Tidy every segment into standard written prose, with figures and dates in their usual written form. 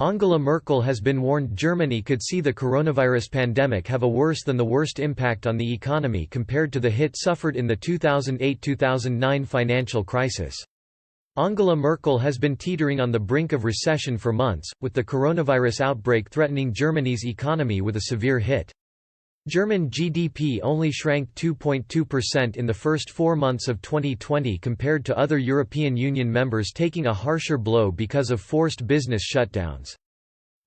Angela Merkel has been warned Germany could see the coronavirus pandemic have a worse than the worst impact on the economy compared to the hit suffered in the 2008–2009 financial crisis. Angela Merkel has been teetering on the brink of recession for months, with the coronavirus outbreak threatening Germany's economy with a severe hit. German GDP only shrank 2.2% in the first 4 months of 2020 compared to other European Union members taking a harsher blow because of forced business shutdowns.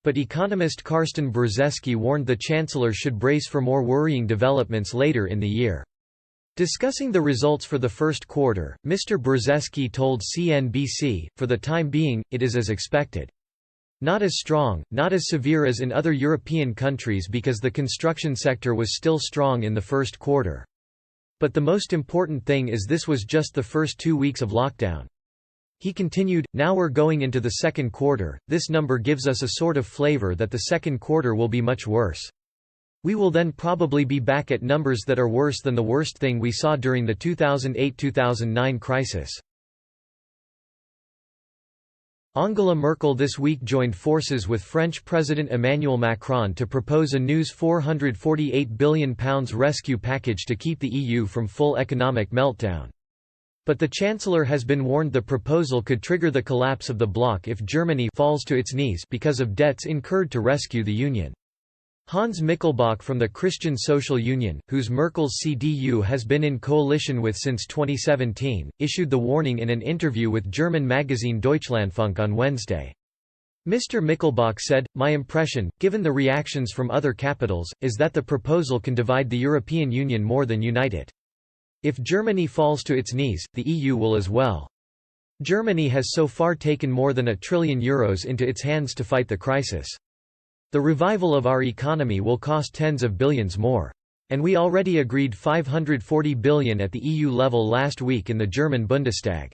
But economist Carsten Brzezinski warned the Chancellor should brace for more worrying developments later in the year. Discussing the results for the first quarter, Mr. Brzezinski told CNBC, "For the time being, it is as expected. Not as strong, not as severe as in other European countries because the construction sector was still strong in the first quarter. But the most important thing is this was just the first 2 weeks of lockdown." He continued, "Now we're going into the second quarter, this number gives us a sort of flavor that the second quarter will be much worse. We will then probably be back at numbers that are worse than the worst thing we saw during the 2008–2009 crisis." Angela Merkel this week joined forces with French President Emmanuel Macron to propose a new £448 billion rescue package to keep the EU from full economic meltdown. But the Chancellor has been warned the proposal could trigger the collapse of the bloc if Germany falls to its knees because of debts incurred to rescue the Union. Hans Mickelbach from the Christian Social Union, whose Merkel's CDU has been in coalition with since 2017, issued the warning in an interview with German magazine Deutschlandfunk on Wednesday. Mr. Mickelbach said, "My impression, given the reactions from other capitals, is that the proposal can divide the European Union more than unite it. If Germany falls to its knees, the EU will as well. Germany has so far taken more than €1 trillion into its hands to fight the crisis. The revival of our economy will cost tens of billions more. And we already agreed €540 billion at the EU level last week in the German Bundestag.